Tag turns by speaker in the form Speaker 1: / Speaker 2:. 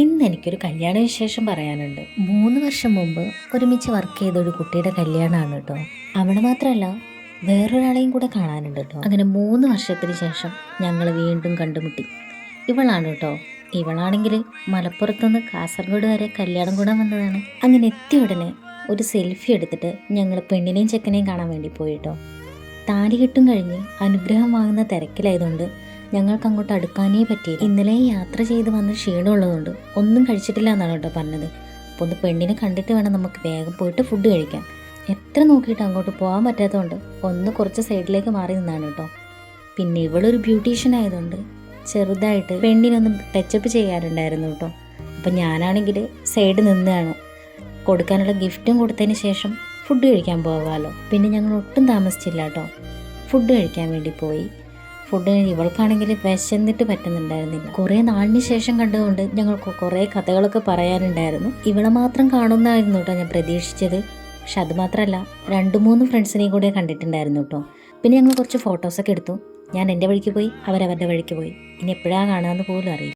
Speaker 1: ഇന്ന് എനിക്കൊരു കല്യാണ വിശേഷം പറയാനുണ്ട്. 3 വർഷം മുമ്പ് ഒരുമിച്ച് വർക്ക് ചെയ്ത ഒരു കുട്ടിയുടെ കല്യാണമാണ് കേട്ടോ. അവിടെ മാത്രമല്ല വേറൊരാളെയും കൂടെ കാണാനുണ്ട് കേട്ടോ. അങ്ങനെ 3 വർഷത്തിന് ശേഷം ഞങ്ങൾ വീണ്ടും കണ്ടുമുട്ടി. ഇവളാണ് കേട്ടോ. ഇവളാണെങ്കിൽ മലപ്പുറത്തുനിന്ന് കാസർഗോഡ് വരെ കല്യാണം കൂടാൻ വന്നതാണ്. അങ്ങനെ എത്തിയ ഉടനെ ഒരു സെൽഫി എടുത്തിട്ട് ഞങ്ങൾ പെണ്ണിനെയും ചെക്കനെയും കാണാൻ വേണ്ടി പോയി കേട്ടോ. താലി കെട്ടും കഴിഞ്ഞ് അനുഗ്രഹം വാങ്ങുന്ന തിരക്കിലായതുകൊണ്ട് ഞങ്ങൾക്ക് അങ്ങോട്ട് അടുക്കാനേ പറ്റിയില്ല. ഇന്നലെ യാത്ര ചെയ്ത് വന്ന് ക്ഷീണമുള്ളതുകൊണ്ട് ഒന്നും കഴിച്ചിട്ടില്ല എന്നാണ് കേട്ടോ പറഞ്ഞത്. അപ്പോൾ ഒന്ന് പെണ്ണിനെ കണ്ടിട്ട് വേണം നമുക്ക് വേഗം പോയിട്ട് ഫുഡ് കഴിക്കാൻ. എത്ര നോക്കിയിട്ട് അങ്ങോട്ട് പോകാൻ പറ്റാത്തതുകൊണ്ട് ഒന്ന് കുറച്ച് സൈഡിലേക്ക് മാറി നിന്നാണ് കേട്ടോ. പിന്നെ ഇവളൊരു ബ്യൂട്ടീഷ്യൻ ആയതുകൊണ്ട് ചെറുതായിട്ട് പെണ്ണിനൊന്ന് ടച്ചപ്പ് ചെയ്യാറുണ്ടായിരുന്നു കേട്ടോ. അപ്പം ഞാനാണെങ്കിൽ സൈഡ് നിന്നാണ്. കൊടുക്കാനുള്ള ഗിഫ്റ്റും കൊടുത്തതിന് ശേഷം ഫുഡ് കഴിക്കാൻ പോകാമല്ലോ. പിന്നെ ഞങ്ങൾ ഒട്ടും താമസിച്ചില്ല കേട്ടോ. ഫുഡ് കഴിക്കാൻ വേണ്ടി പോയി. ഫുഡ് ഇവൾക്കാണെങ്കിൽ വിശന്നിട്ട് പറ്റുന്നുണ്ടായിരുന്നില്ല. കുറേ നാളിന് ശേഷം കണ്ടുകൊണ്ട് ഞങ്ങൾക്ക് കുറേ കഥകളൊക്കെ പറയാനുണ്ടായിരുന്നു. ഇവളെ മാത്രം കാണുന്നതായിരുന്നു കേട്ടോ ഞാൻ പ്രതീക്ഷിച്ചത്. പക്ഷെ അത് മാത്രമല്ല 2-3 ഫ്രണ്ട്സിനെയും കൂടെ കണ്ടിട്ടുണ്ടായിരുന്നു കേട്ടോ. പിന്നെ ഞങ്ങൾ കുറച്ച് ഫോട്ടോസൊക്കെ എടുത്തു. ഞാൻ എൻ്റെ വഴിക്ക് പോയി, അവരവരുടെ വഴിക്ക് പോയി. ഇനി എപ്പോഴാണ് കാണുകയെന്ന് പോലും അറിയില്ല.